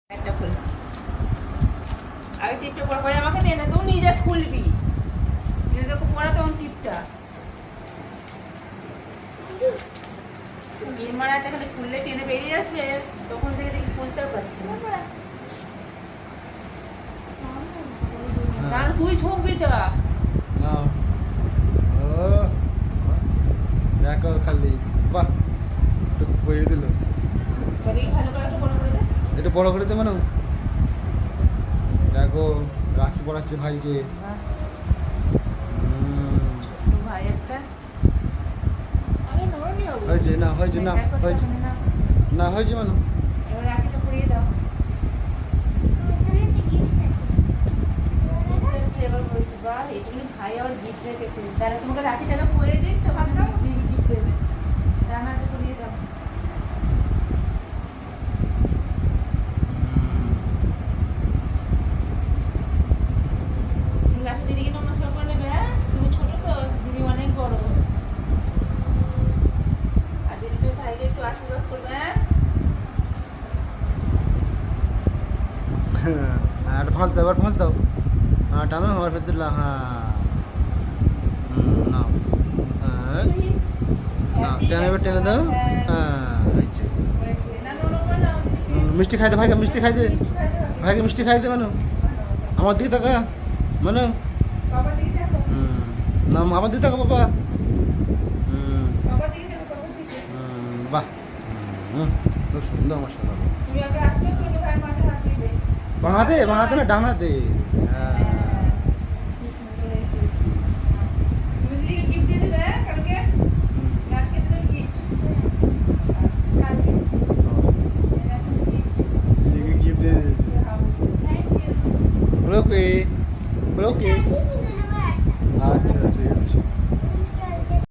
একটা খুল আগে টিপটা পরে পরে আমাকে দে না, তুই নিজে খুলবি। যদি তোকে পরে তখন টিপটা মারা একটা খালি খুললে টেনে বেরিয়ে যাচ্ছে, তখন থেকে দেখি খুলতেও পারছি না। কারণ তুই ঝুঁকবি তো। দেখো খালি বাহ বইয়ে দিল, ভালো করে একটু বড় করে দে। একটু বড় করে দে মানে দেখো রাখি পড়াচ্ছে ভাইকে। ভাই একটা নরমই হবে। হয়েছে না হয়েছে না হয়েছে না হয়েছে মানে এবার রাখিটা পরিয়ে দাও। এবার বলছি বা এইটুকুনি ভাই আবার গিফট রেখেছে, তারা তোমাকে রাখিটাকে পরিয়ে দিই তো ভালো দাও, দিদি গিফট দেবে। রান্নাটা পরিয়ে দাও। লাস্টে দিদিকে নমস্কার করে নেবে। হ্যাঁ, তুমি ছোট তো, দিদি অনেক বড়। আর দিদি তো ভাইকে একটু আশীর্বাদ করবে। হ্যাঁ, একটা ফাঁস দাও, ফাঁস দাও। হ্যাঁ টানো আমার ভেতর হ্যাঁ নাও হ্যাঁ নাও টেনে এবার টেনে দাও। হ্যাঁ হয়েছে। মিষ্টি খাইতে ভাইকে মিষ্টি খাইতে, ভাইকে মিষ্টি খাইতে মানে আমার দিকে তাকা মানে বাবার দিকে দেখো, না আমার দিকে তাকা বাবা। বাবার দিকে দেখো, বাবার দিকে। বাহ খুব সুন্দর আমার সোনা। তুমি আগে আসবে তো ভাই মাঠে হাত দিবে। বাঁহাতে বাঁহাতে না ডাঙাতে। হ্যাঁ খুব সুন্দর হয়েছে। তুমি দিদিকে গিফট দিয়ে দেবে কালকে? আজকে দিলে গিফট। আচ্ছা, কালকে। দিদিকে গিফট দিয়ে দিয়েছি। Thank you. ওকে ওকে আচ্ছা।